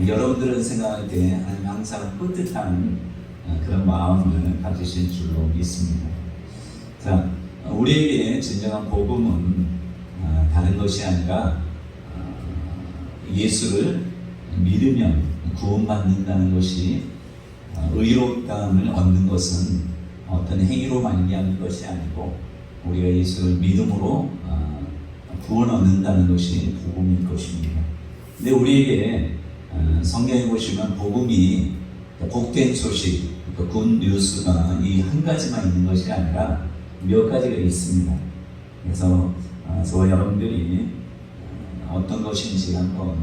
여러분들은 생각할 때 하나님 항상 뿌듯한 그런 마음을 가지실 줄로 믿습니다. 자, 우리에게 진정한 복음은 다른 것이 아니라 예수를 믿으면 구원받는다는 것이 의롭다함을 얻는 것은 어떤 행위로 말미암는 것이 아니고 우리가 예수를 믿음으로 구원 얻는다는 것이 복음일 것입니다. 근데 우리에게 성경에 보시면 복음이 복된 소식, 굿 뉴스가 이 한 가지만 있는 것이 아니라 몇 가지가 있습니다. 그래서 저와 여러분들이 어떤 것인지 한번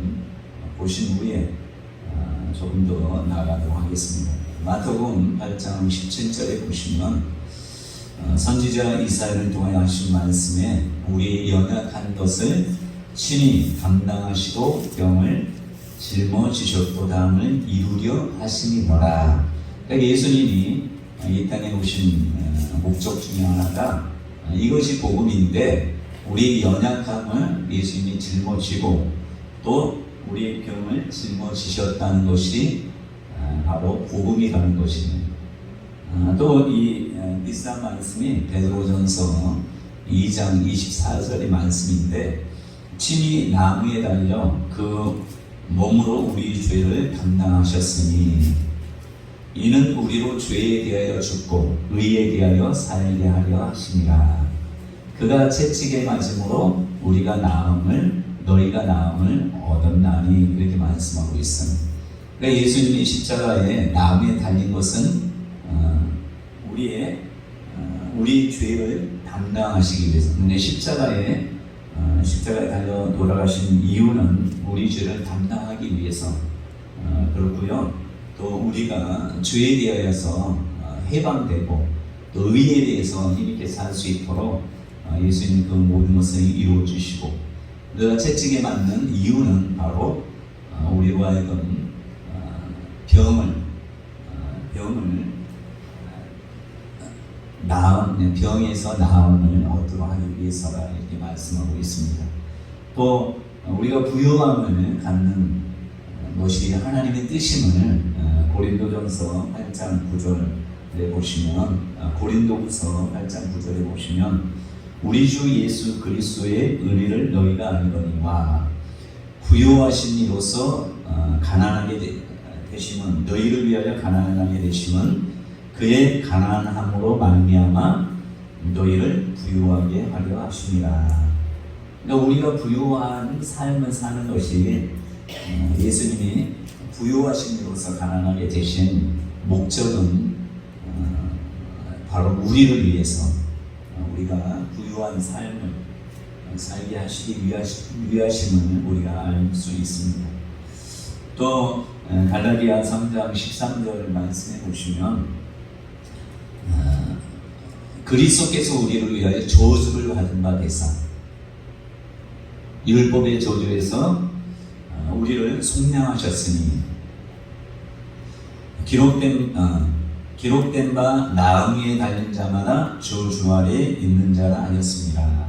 보신 후에 조금 더 나아가도록 하겠습니다. 마태복음 8장 17절에 보시면 선지자 이사야를 통하여 하신 말씀에 우리의 연약한 것을 친히 담당하시고 병을 짊어지셨도다함을 이루려 하심이더라. 그러니까 예수님이 이 땅에 오신 목적 중에 하나가 이것이 복음인데 우리의 연약함을 예수님이 짊어지고 또 우리의 병을 짊어지셨다는 것이 바로 복음이라는 것입니다. 또 이 비슷한 말씀이 베드로전서 2장 24절의 말씀인데 친히 나무에 달려 그 몸으로 우리 죄를 담당하셨으니 이는 우리로 죄에 대하여 죽고 의에 대하여 살게 하려 하심이라. 그가 채찍에 맞음으로 우리가 나음을 너희가 나음을 얻었나니 이렇게 말씀하고 있습니다. 그러니까 예수님이 십자가에 나무에 달린 것은 우리 죄를 담당하시기 위해서. 근데 십자가에 달려 돌아가신 이유는 우리 죄를 담당하기 위해서 그렇고요. 또 우리가 죄에 대하여서 해방되고 또 의에 대해서 힘있게 살 수 있도록 예수님이 그 모든 것을 이루어 주시고 그가 채찍에 맞는 이유는 바로 우리로 하여금 병에서 나음을 얻도록 하기 위해서라 이렇게 말씀하고 있습니다. 또 우리가 부요함을 갖는 것이 하나님의 뜻임을 고린도전서 8장 9절에 보시면 고린도후서 8장 9절에 보시면 우리 주 예수 그리스도의 의리를 너희가 알거니와 부요하신 이로서 가난하게 되심은 너희를 위하여 가난하게 되심은 그의 가난함으로 말미암아 너희를 부유하게 하려 하심이라. 그러니까 우리가 부유한 삶을 사는 것이 예수님이 부유하심으로써 가난하게 되신 목적은 바로 우리를 위해서 우리가 부유한 삶을 살게 하시기 위하심을 우리가 알 수 있습니다. 또 갈라디아 3장 13절 말씀해 보시면 그리스도께서 우리를 위하여 저주를 받은 바 되사 율법의 저주에서 우리를 속량하셨으니 기록된 바 나음 위에 달린 자마다 저주 아래 있는 자라 하였습니다.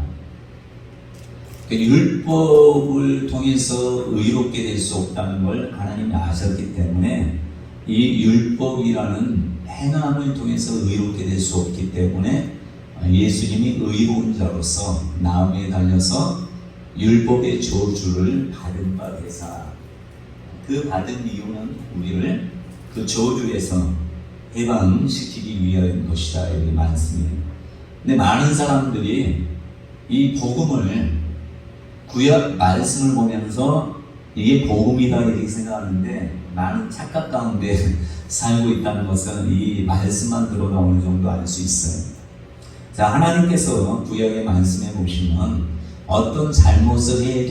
율법을 통해서 의롭게 될 수 없다는 걸 하나님이 아셨기 때문에 이 율법이라는 행함을 통해서 의롭게 될 수 없기 때문에 예수님이 의로운 자로서 나무에 달려서 율법의 저주를 받은 바 되사 그 받은 이유는 우리를 그 저주에서 해방시키기 위한 것이다 이렇게 말씀이에요. 근데 많은 사람들이 이 복음을 구약 말씀을 보면서 이게 복음이다 이렇게 생각하는데 많은 착각 가운데 살고 있다는 것은 이 말씀만 들어도 어느 정도 알 수 있어요. 자, 하나님께서 구약의 말씀에 보시면 어떤 잘못을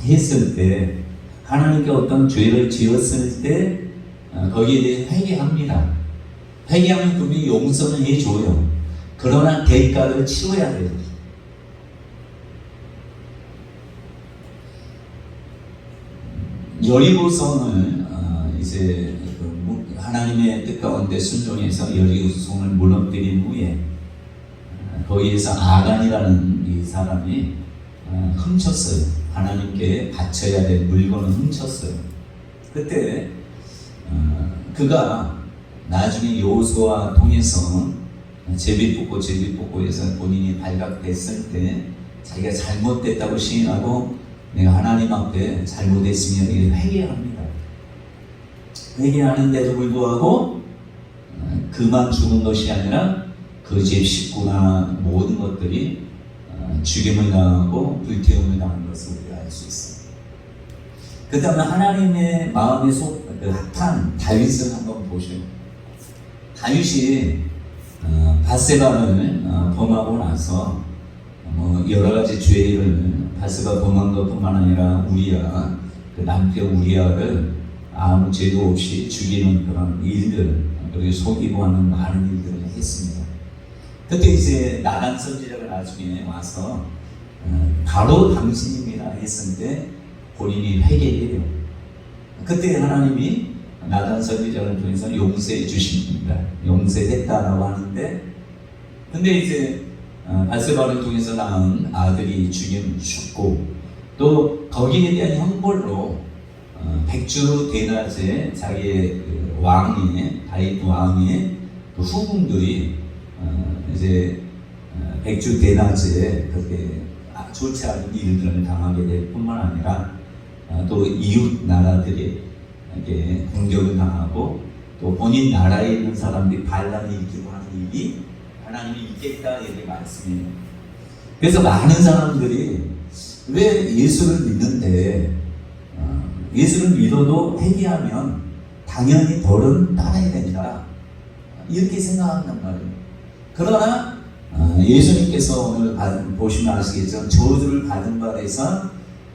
했을 때 하나님께 어떤 죄를 지었을 때 거기에 대해 회개합니다. 회개하면 그분이 용서는 해줘요. 그러나 대가를 치러야 돼요. 여리고성을 이제 하나님의 뜻 가운데 순종해서 여리고성을 무너뜨린 후에 거기에서 아간이라는 이 사람이 훔쳤어요. 하나님께 바쳐야 될 물건을 훔쳤어요. 그때 그가 나중에 여호수아 통해서 제비뽑고에서 본인이 발각됐을 때 자기가 잘못됐다고 시인하고 내가 하나님 앞에 잘못했으면 회개합니다. 회개하는데도 불구하고 그만 죽은 것이 아니라 그 집 식구나 모든 것들이 죽임을 당하고 불태움을 당한 것을 우리가 알 수 있습니다. 그 다음에 하나님의 마음에 합한 다윗을 한번 보시오. 다윗이 바세바를 범하고 나서 여러 가지 죄를 바세바 범한 것뿐만 아니라 우리야 그 남편 우리야를 아무 죄도 없이 죽이는 그런 일들 그리고 속이고 하는 많은 일들을 했습니다. 그때 이제 나단 선지자가 나중에 와서 바로 당신입니다 했을 때 본인이 회개해요. 그때 하나님이 나단 선지자를 통해서 용서해 주십니다. 용서했다라고 하는데, 근데 이제 바세바를 통해서 낳은 아들이 죽고 또 거기에 대한 형벌로 백주 대낮에 자기의 그 왕의 다윗 왕의 그 후궁들이 이제 백주 대낮에 그렇게 좋지 않은 일들을 당하게 될 뿐만 아니라 또 이웃 나라들이 이렇게 공격을 당하고 또 본인 나라에 있는 사람들이 반란을 일으키고 하는 일이 하나님이 있겠다 이렇게 말씀해요. 그래서 많은 사람들이 왜 예수를 믿는데 예수를 믿어도 회개하면 당연히 벌은 따라야 된다 이렇게 생각한단 말이에요. 그러나 예수님께서 오늘 보시면 아시겠지만 저주를 받은 바에서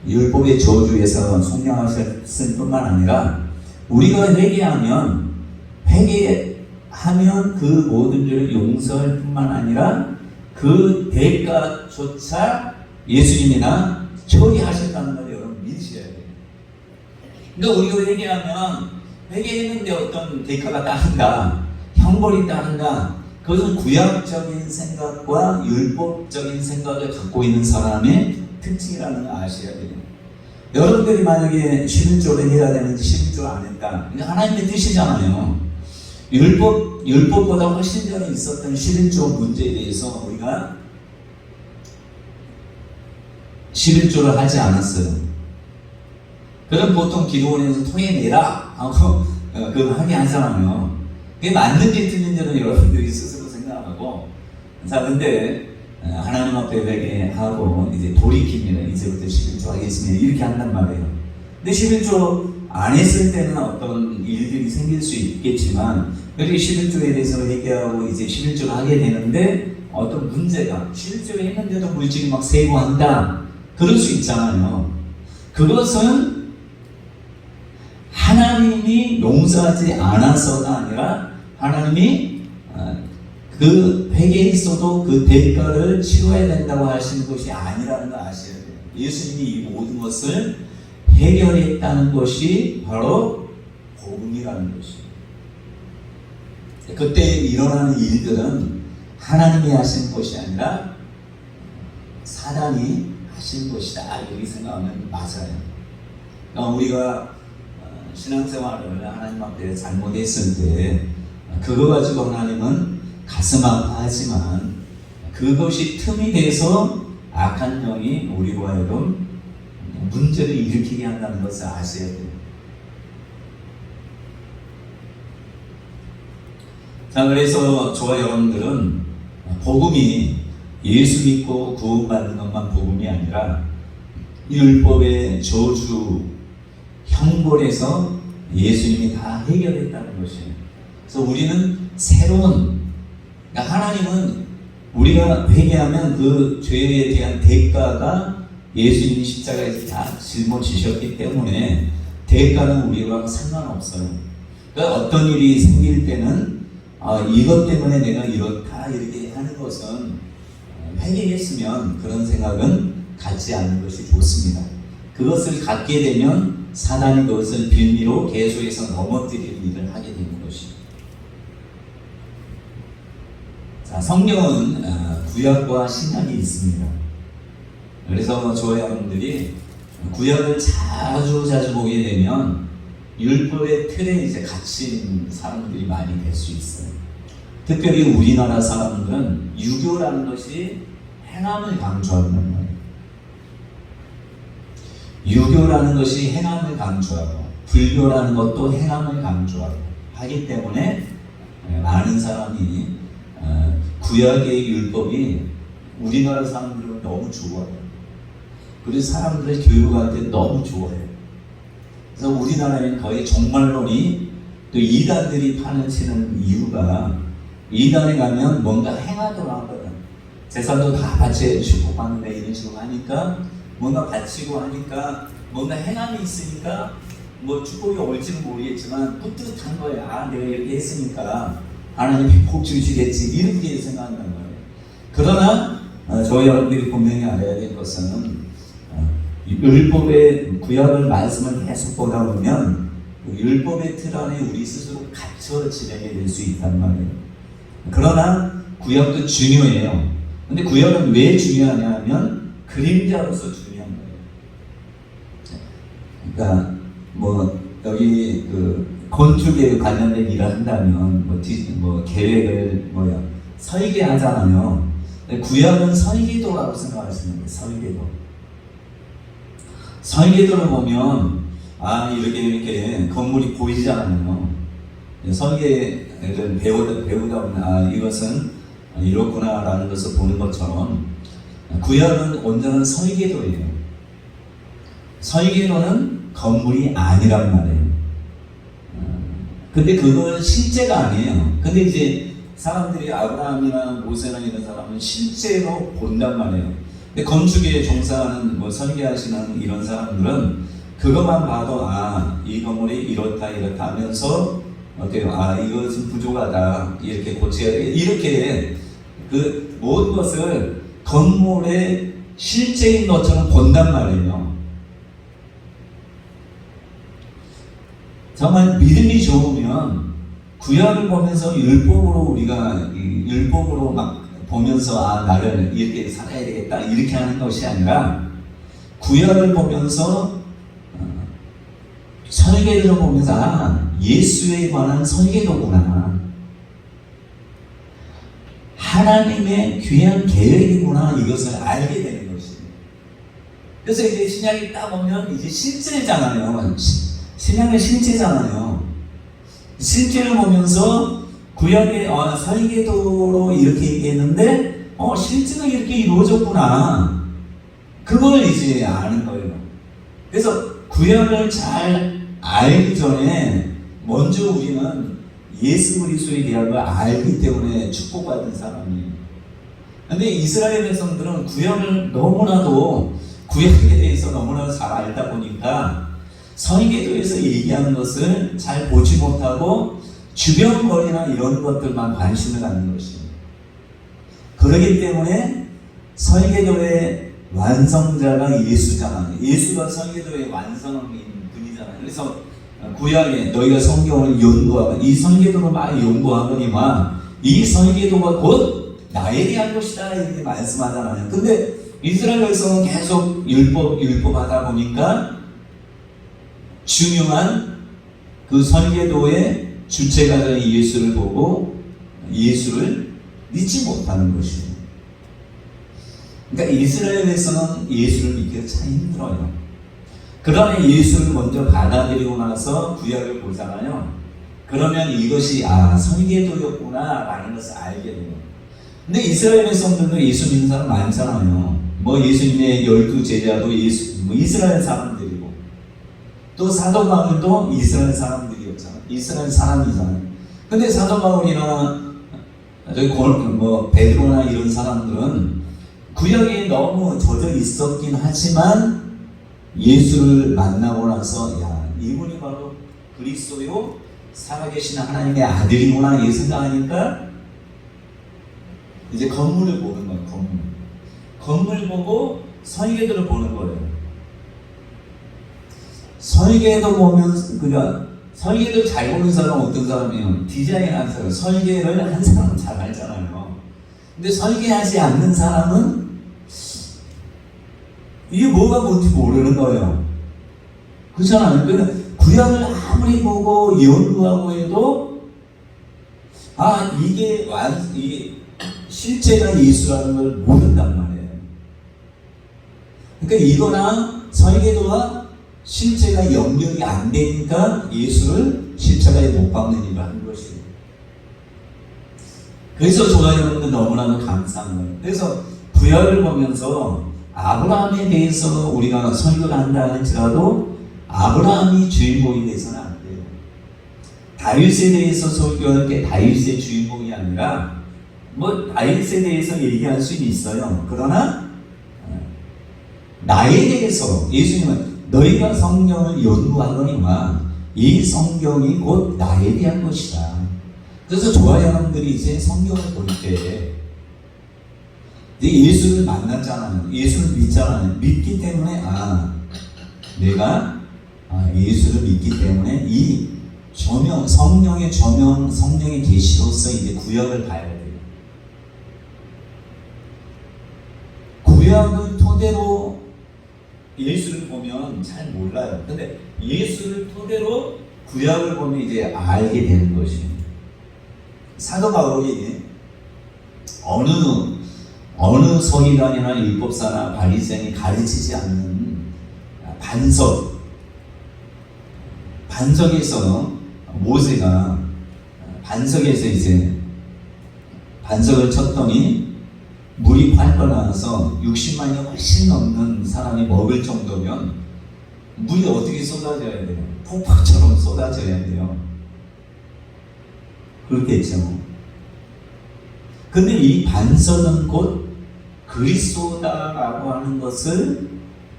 율법의 저주에서 속량하셨을 뿐만 아니라 우리가 회개하면 그 모든 죄를 용서할 뿐만 아니라 그 대가조차 예수님이나 처리하셨다는 걸 여러분 믿으셔야 돼요. 그러니까 우리가 회개했는데 어떤 대가가 따른다, 형벌이 따른다, 그것은 구약적인 생각과 율법적인 생각을 갖고 있는 사람의 특징이라는 걸 아셔야 돼요. 여러분들이 만약에 11조를 해야 되는지 11조를 안 했다. 하나님의 뜻이잖아요. 율법보다 훨씬 전에 있었던 11조 문제에 대해서 우리가 11조를 하지 않았어요. 그럼 보통 기도원에서 토해내라 하고 그걸 하게 하잖아요. 그게 맞는지 틀린지는 여러분들이 스스로 생각하고, 자, 근데 하나님 앞에 회개하고 이제 돌이킵니다. 이제부터 11조 하겠습니다. 이렇게 한단 말이에요. 근데 11조 안 했을 때는 어떤 일들이 생길 수 있겠지만, 그렇게 11조에 대해서 회개하고 이제 11조를 하게 되는데 어떤 문제가 11조를 했는데도 물질이 막 세고 한다. 그럴 수 있잖아요. 그것은 하나님이 용서하지 않아서가 아니라 하나님이 그 회개했어도 그 대가를 치러야 된다고 하시는 것이 아니라는 걸 아셔야 돼요. 예수님이 이 모든 것을 해결했다는 것이 바로 복음이라는 것이에요. 그때 일어나는 일들은 하나님이 하신 것이 아니라 사단이 하신 것이다 이렇게 생각하면 맞아요. 그러니까 우리가 신앙생활을 하나님 앞에 잘못했을 때 그거 가지고 하나님은 가슴 아파하지만 그것이 틈이 돼서 악한 영이 우리와 하여금 문제를 일으키게 한다는 것을 아셔야 돼요. 자, 그래서 저와 여러분들은 복음이 예수 믿고 구원받는 것만 복음이 아니라 율법의 저주, 형벌에서 예수님이 다 해결했다는 것이에요. 그래서 우리는 그러니까 하나님은 우리가 회개하면 그 죄에 대한 대가가 예수님이 십자가에서 다 짊어지셨기 때문에 대가는 우리와 상관없어요. 그러니까 어떤 일이 생길 때는 이것 때문에 내가 이렇다 이렇게 하는 것은 회개했으면 그런 생각은 갖지 않는 것이 좋습니다. 그것을 갖게 되면 사단이 그것을 빌미로 계속해서 넘어뜨리는 일을 하게 되는 것입니다. 자, 성경은 구약과 신약이 있습니다. 그래서 저와 여러분들이 구약을 자주 보게 되면 율법의 틀에 이제 갇힌 사람들이 많이 될 수 있어요. 특별히 우리나라 사람들은 유교라는 것이 행함을 강조하는 거예요. 유교라는 것이 행함을 강조하고 불교라는 것도 행함을 강조하고 하기 때문에 많은 사람이 구약의 율법이 우리나라 사람들은 너무 좋아해요. 그래서 사람들 교육할 때 너무 좋아해요. 그래서 우리나라에는 거의 종말론이 또 이단들이 파헤치는 이유가 이단에 가면 뭔가 행하더라 하거든. 재산도 다 바쳐야 축복받는데 이런 식으로 하니까 뭔가 바치고 하니까 뭔가 행함이 있으니까 뭐 축복이 올지는 모르겠지만 뿌듯한 거야. 아, 내가 이렇게 했으니까 하나님이 복 주시겠지 이렇게 생각한단 말이에요. 그러나 저희 여러분들이 분명히 알아야 될 것은 율법의 구약의 말씀을 계속 보다 보면 율법의 틀 안에 우리 스스로 갇혀 지내게 될 수 있단 말이에요. 그러나 구약도 중요해요. 근데 구약은 왜 중요하냐 하면 그림자로서 중요한 거예요. 그러니까 뭐 여기 그 건축에 관련된 일을 한다면 뭐 계획을 설계하잖아요. 구약은 설계도라고 생각하시는 거예요. 설계도. 설계도를 보면 이렇게 건물이 보이잖아요. 설계를 배우다 보면 이것은 이렇구나라는 것을 보는 것처럼 구약은 온전한 설계도예요. 설계도는 건물이 아니란 말이에요. 근데 그건 실제가 아니에요. 근데 이제 사람들이 아브라함이나 모세나 이런 사람은 실제로 본단 말이에요. 근데 건축에 종사하는 설계하시는 이런 사람들은 그것만 봐도 이 건물이 이렇다 하면서 어때요? 이것은 부족하다. 이렇게 고쳐야 돼. 이렇게 그 모든 것을 건물의 실제인 것처럼 본단 말이에요. 정말 믿음이 좋으면 구약을 보면서 율법으로 막 보면서 나를 이렇게 살아야 되겠다 이렇게 하는 것이 아니라 구약을 보면서 설계도를 보면서 예수에 관한 설계도구나, 하나님의 귀한 계획이구나 이것을 알게 되는 것이에요. 그래서 이제 신약이 딱 보면 이제 실제잖아요. 신약은 실제잖아요. 실제를 보면서 구약의 설계도로 이렇게 얘기했는데 실제는 이렇게 이루어졌구나. 그걸 이제 아는 거예요. 그래서 구약을 잘 알기 전에 먼저 우리는 예수 그리스도에 대한 걸 알기 때문에 축복받은 사람이에요. 근데 이스라엘 백성들은 구약을 너무나도 구약에 대해서 너무나도 잘 알다 보니까 설계도에서 얘기하는 것을 잘 보지 못하고 주변 거리나 이런 것들만 관심을 갖는 것이에요. 그렇기 때문에 설계도의 완성자가 예수잖아요. 예수가 설계도의 완성인 분이잖아요. 그래서 구약에 너희가 성경을 연구하고 이 설계도를 많이 연구하거니와 이 설계도가 곧 나에 대한 것이다 이렇게 말씀하잖아요. 근데 이스라엘 백성은 계속 율법 하다 보니까 중요한 그 설계도의 주체가 예수를 보고 예수를 믿지 못하는 것이에요. 그러니까 이스라엘에서는 예수를 믿기가 참 힘들어요. 그러나 예수를 먼저 받아들이고 나서 구약을 보잖아요. 그러면 이것이 설계도였구나 라는 것을 알게 돼요. 근데 이스라엘 백성들도 예수 믿는 사람 많잖아요. 예수님의 12 제자도 이스라엘 사람들이고 또 사도 바울도 이스라엘 사람들이었잖아요. 이스라엘 사람이잖아요. 근데 사도 바울이나 베드로나 이런 사람들은 구약에 너무 젖어 있었긴 하지만 예수를 만나고 나서 이분이 바로 그리스도요 살아계신 하나님의 아들이구나 이 생각하니까 이제 건물을 보는 거예요. 건물 보고 설계도를 보는 거예요. 설계도 보면 설계도 잘 보는 사람은 어떤 사람이에요? 디자인하는 사람, 설계를 한 사람은 잘 알잖아요. 근데 설계하지 않는 사람은 이게 뭐가 뭔지 모르는 거예요. 그렇잖아요. 구약을 아무리 보고 연구하고 해도 이게 실제가 예수라는 걸 모른단 말이에요. 그러니까 이거나 설계도와 실제가 연결이 안 되니까 예수를 십자가에 못 박는 일을 하는 것이에요. 그래서 저와 여러분들 너무나도 감사한 거예요. 그래서 구약을 보면서 아브라함에 대해서 우리가 설교를 한다 할지라도 아브라함이 주인공이 돼서는 안 돼요. 다윗에 대해서 설교할 게 다윗의 주인공이 아니라 다윗에 대해서 얘기할 수는 있어요. 그러나 나에 대해서 예수님은 너희가 성경을 연구하거니와 이 성경이 곧 나에 대한 것이다. 그래서 저와 여러분들이 이제 성경을 볼 때 예수를 만났잖아요. 예수를 믿잖아요. 믿기 때문에 내가 예수를 믿기 때문에 이 성령의 계시로서 이제 구약을 봐야 돼요. 구약을 토대로 예수를 보면 잘 몰라요. 근데 예수를 토대로 구약을 보면 이제 알게 되는 것이에요. 사도 바울이 어느 서기관이나 율법사나 바리새인이 가르치지 않는 반석에서 모세가 반석에서 이제 반석을 쳤더니 물이 활발 나와서 60만이 훨씬 넘는 사람이 먹을 정도면 물이 어떻게 쏟아져야 돼요? 폭포처럼 쏟아져야 돼요. 그렇겠죠. 근데 이 반석은 곧 그리스도다라고 하는 것을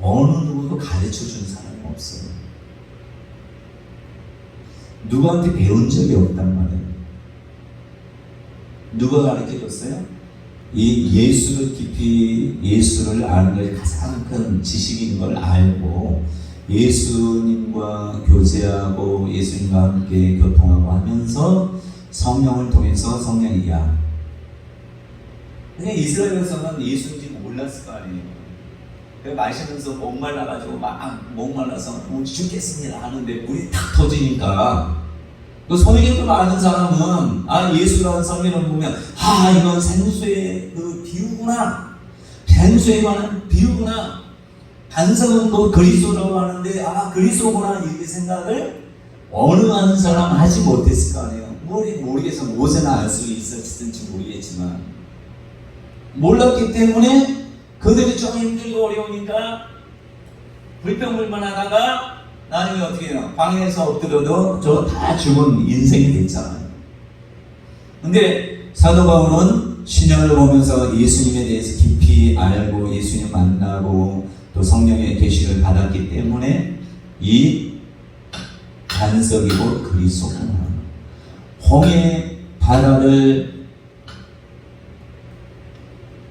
어느 누구도 가르쳐 준 사람이 없어요. 누구한테 배운 적이 없단 말이에요. 누가 가르쳐 줬어요? 이 예수를 깊이 예수를 아는 것이 가장 큰 지식인 걸 알고 예수님과 교제하고 예수님과 함께 교통하고 하면서 성령을 통해서 성령이 그냥 이스라엘에서는 예수인지 몰랐을 거 아니에요. 마시면서 목말라가지고 목말라서 죽겠습니다 하는데 물이 탁 터지니까 그 설교를 아는 사람은 예수라는 설교를 보면 이건 생수의 그 비유구나, 생수에 관한 비유구나, 반석은 또 그리스도라고 하는데 그리스도구나 이렇게 생각을 어느 한 사람 하지 못했을 거 아니에요. 모르겠어. 모세나 알 수 있었을지 모르겠지만 몰랐기 때문에 그들이 좀 힘들고 어려우니까 불평불만하다가 나중에 어떻게 해요? 방에서 엎드려도 저 다 죽은 인생이 됐잖아요. 근데 사도 바울은 신약을 보면서 예수님에 대해서 깊이 알고 예수님 만나고 또 성령의 계시를 받았기 때문에 이 반석이고 그리스도구나. 홍해 바다를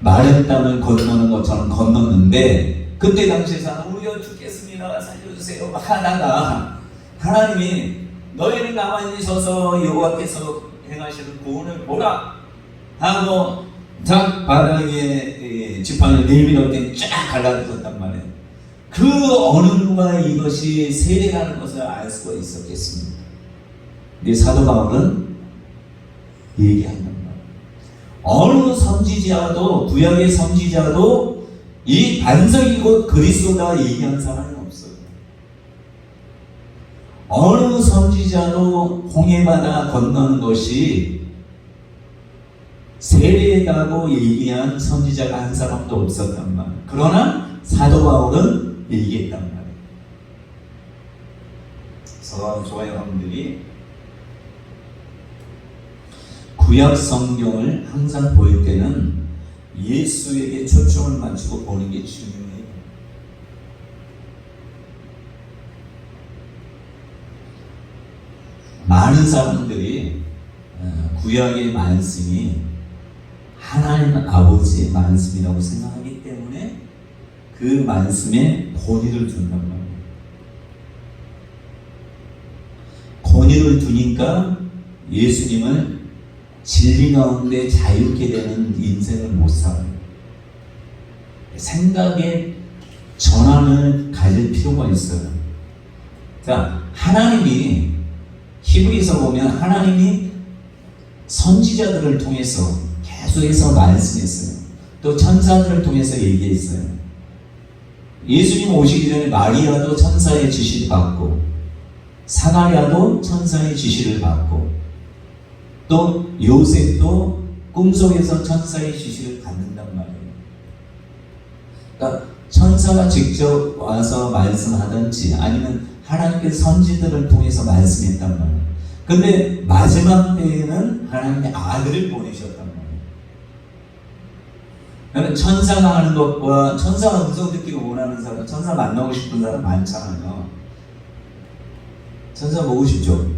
마른 땅을 건너는 것처럼 건넜는데 그때 당시에서는 우리가 죽겠습니다 살려주세요 막 하다가 하나님이 너희는 가만히 있어서 여호와께서 행하시는 구원을 보라 하고 자 바다 위에 지팡이를 내밀었더니 쫙 갈라졌단 말이에요. 그 어느 누가 이것이 세례라는 것을 알 수가 있었겠습니까? 근데 사도 바울은 얘기한단 말이에요. 어느 선지자도 구약의 선지자도 이 반석이 곧 그리스도다 얘기한 사람이 없어요. 어느 선지자도 홍해바다 건너는 것이 세례다고 얘기한 선지자가 한 사람도 없었단 말이에요. 그러나 사도 바울은 얘기했단 말이에요. 저와 여러분들이 구약 성경을 항상 볼 때는 예수에게 초점을 맞추고 보는 게 중요해요. 많은 사람들이 구약의 말씀이 하나님 아버지의 말씀이라고 생각하기 때문에 그 말씀에 권위를 둔단 말이에요. 권위를 두니까 예수님을 진리 가운데 자유케 되는 인생을 못 살아요. 생각의 전환을 가질 필요가 있어요. 자, 하나님이 히브리서 보면 하나님이 선지자들을 통해서 계속해서 말씀했어요. 또 천사들을 통해서 얘기했어요. 예수님 오시기 전에 마리아도 천사의 지시를 받고 사가랴도 천사의 지시를 받고 또 요셉도 꿈속에서 천사의 지시를 받는단 말이에요. 그러니까 천사가 직접 와서 말씀하든지 아니면 하나님께서 선지들을 통해서 말씀했단 말이에요. 근데 마지막 때에는 하나님의 아들을 보내셨단 말이에요. 그러니까 천사가 하는 것과 천사가 음성 듣기를 원하는 사람, 천사 만나고 싶은 사람 많잖아요. 천사 보고 싶죠?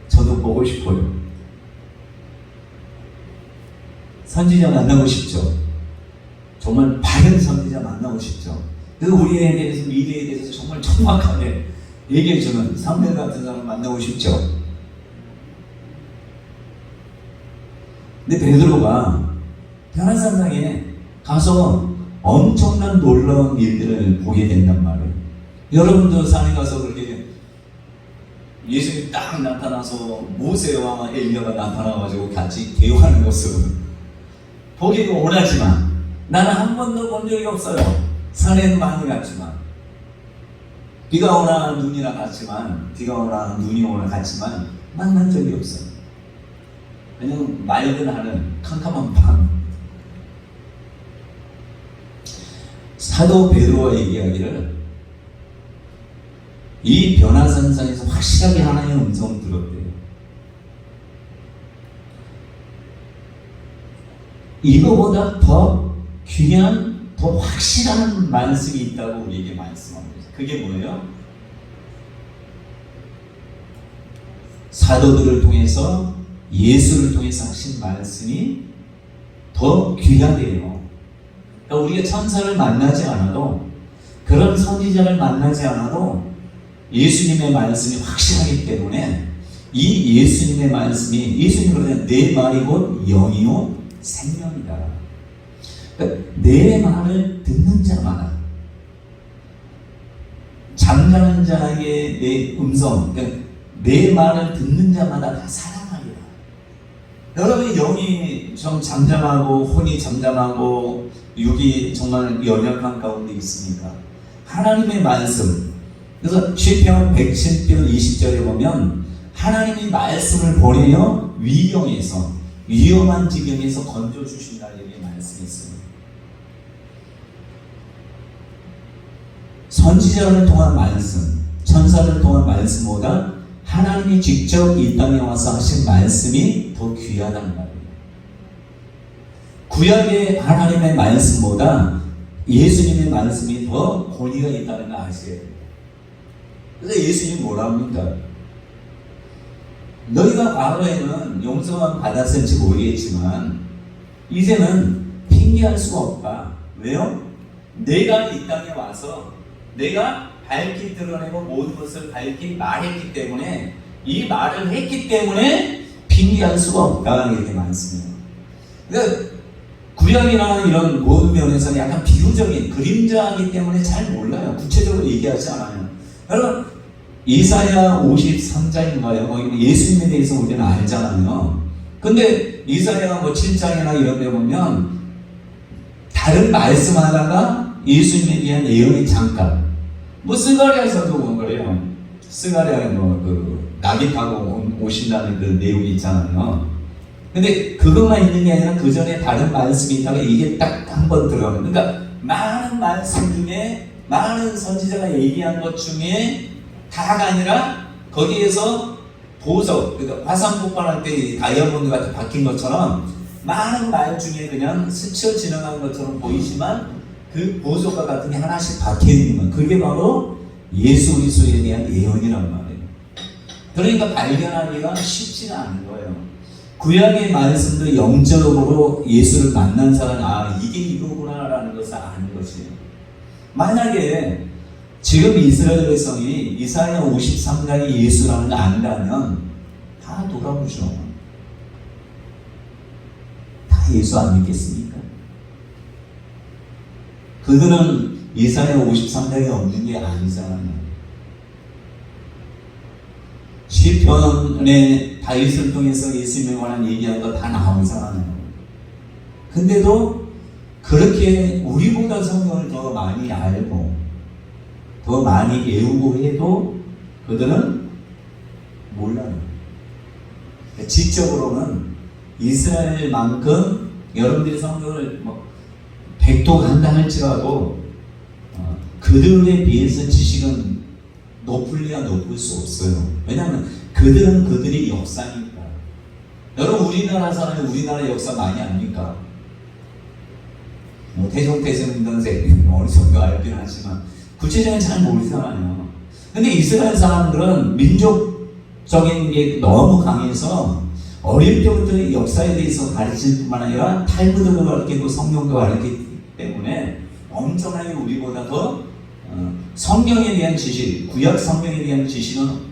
저도 보고 싶어요. 선지자 만나고 싶죠? 정말 바른 선지자 만나고 싶죠? 그래서 우리에 대해서, 미래에 대해서 정말 정확하게 얘기해주는 사무엘 같은 사람 만나고 싶죠? 근데 베드로가 변화산상에 가서 엄청난 놀라운 일들을 보게 된단 말이에요. 여러분도 산에 가서 그렇게 예수님이 딱 나타나서 모세와 엘리야가 나타나가지고 같이 대화하는 모습을 보기도 원하지만 나는 한 번도 본 적이 없어요. 산에는 많이 갔지만 비가 오나 눈이나 갔지만 비가 오나 눈이 오나 갔지만 만난 적이 없어요. 그냥 맑은 하늘, 캄캄한 밤. 사도 베드로가 얘기하기를 이 변화산상에서 확실하게 하나님의 음성을 들었대요. 이거보다 더 귀한, 더 확실한 말씀이 있다고 우리에게 말씀합니다. 그게 뭐예요? 사도들을 통해서 예수를 통해서 하신 말씀이 더 귀하대요. 그러니까 우리가 천사를 만나지 않아도 그런 선지자를 만나지 않아도 예수님의 말씀이 확실하기 때문에 이 예수님의 말씀이 예수님이 그러잖아요. 내 말이 곧 영이요 생명이다. 그러니까 내 말을 듣는 자마다 잠자는 자에게 내 음성, 그러니까 내 말을 듣는 자마다 다 살아나리라. 여러분의 영이 좀 잠잠하고 혼이 잠잠하고 육이 정말 연약한 가운데 있습니까? 하나님의 말씀. 그래서 시편 107편 20절에 보면 하나님이 말씀을 보내어 위경에서 위험한 지경에서 건져주신다 이렇게 말씀했습니다. 선지자를 통한 말씀, 천사를 통한 말씀보다 하나님이 직접 이 땅에 와서 하신 말씀이 더 귀하다는 말이에요. 구약의 하나님의 말씀보다 예수님의 말씀이 더 권위가 있다는 걸 아셔야 돼요. 그래서 예수님이 뭐라 합니까? 너희가 과거에는 용서만 받았을지 모르겠지만 이제는 핑계할 수가 없다. 왜요? 내가 이 땅에 와서 내가 밝히 드러내고 모든 것을 밝히 말했기 때문에 이 말을 했기 때문에 핑계할 수가 없다 이렇게 말씀해요. 그러니까 구약이나 이런 모든 면에서는 약간 비유적인 그림자이기 때문에 잘 몰라요. 구체적으로 얘기하지 않아요. 여러분 이사야 53장인가요? 거기 예수님에 대해서 우리는 알잖아요. 근데 이사야 뭐 7장이나 이런 데 보면 다른 말씀하다가 예수님에 대한 예언이 잠깐 뭐 스가랴에서도 본 거래요. 스가랴에 뭐 나귀 타고 오신다는 그 내용이 있잖아요. 근데 그것만 있는 게 아니라 그 전에 다른 말씀이 있다가 이게 딱 한 번 들어가는. 그러니까 많은 말씀 중에 많은 선지자가 얘기한 것 중에 다가 아니라 거기에서 보석, 그러니까 화산 폭발할 때 다이아몬드 같은 박힌 것처럼 많은 말 중에 그냥 스쳐 지나간 것처럼 보이지만 그 보석과 같은 게 하나씩 박혀 있는 것, 그게 바로 예수 그리스도에 대한 예언이란 말이에요. 그러니까 발견하기가 쉽지는 않은 거예요. 구약의 말씀도 영적으로 예수를 만난 사람은 아 이게 이거구나라는 것을 아는 것이에요. 만약에 지금 이스라엘 백성이 이사야 53장이 예수라는 걸 안다면 다 돌아오죠. 다 예수 안 믿겠습니까? 그들은 이사야 53장이 없는 게 아니잖아요. 시편에 다윗을 통해서 예수님에 관한 얘기한 거 다 나오잖아요. 근데도 그렇게 우리보다 성경을 더 많이 알고 더 많이 외우고 해도 그들은 몰라요. 지적으로는 이스라엘만큼 여러분들이 성경을 백독한다 할지라도 그들에 비해서 지식은 높을래야 높을 수 없어요. 왜냐하면 그들은 그들의 역사니까. 여러분 우리나라 사람이 우리나라 역사 많이 압니까? 태종대전등생 어느 정도 알긴 하지만 구체적인 잘 모르잖아요. 근데 이스라엘 사람들은 민족적인 게 너무 강해서 어릴 때부터 역사에 대해서 가르칠 뿐만 아니라 탈무드도 가르치고 성경도 가르치기 때문에 엄청나게 우리보다 더 성경에 대한 지식, 구약 성경에 대한 지식은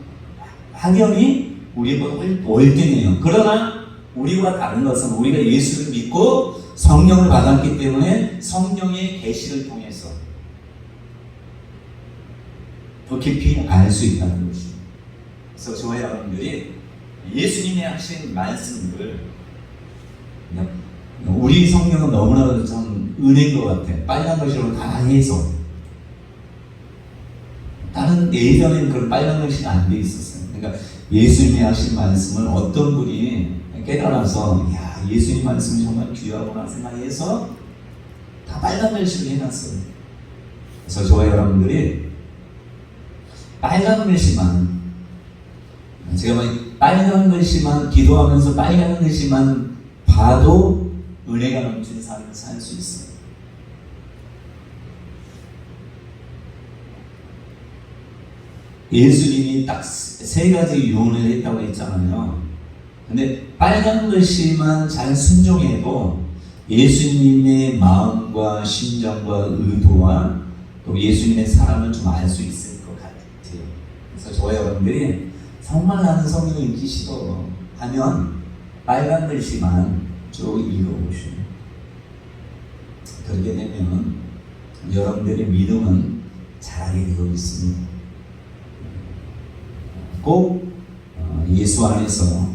확연히 우리보다 월등해요. 그러나 우리와 다른 것은 우리가 예수를 믿고 성령을 받았기 때문에 성령의 계시를 통해서 더 깊이 알 수 있다는 것입니다. 그래서 저와 여러분들이 예수님이 하신 말씀을 우리 성경은 너무나 참 은혜인 것 같아요. 빨간 글씨로 다 해서 다른 예전에는 그런 빨간 글씨가 안 돼 있었어요. 그러니까 예수님이 하신 말씀을 어떤 분이 깨달아서 야 예수님 말씀이 정말 귀하구나 생각해서 다 빨간 글씨로 해놨어요. 그래서 저와 여러분들이 빨간 글씨만 제가 빨간 글씨만 기도하면서 빨간 글씨만 봐도 은혜가 넘치는 삶을 살 수 있어요. 예수님이 딱 세 가지 유언을 했다고 했잖아요. 근데 빨간 글씨만 잘 순종해도 예수님의 마음과 심정과 의도와 또 예수님의 사랑을 좀 알 수 있을 것 같아요. 그래서 저와 여러분들이 정말 나는 성경 읽기 싫어 하면 빨간 글씨만 쭉 읽어보시고 그렇게 되면 여러분들의 믿음은 자라게 되고 있습니다. 꼭 예수 안에서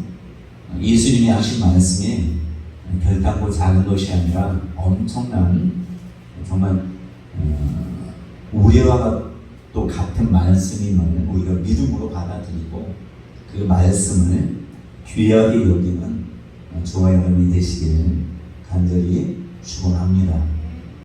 예수님이 하신 말씀이 별다고 작은 것이 아니라 엄청난 정말 우리와 또 같은 말씀임을 우리가 믿음으로 받아들이고 그 말씀을 귀하게 여기는 저와 여러분이 되시기를 간절히 축원합니다.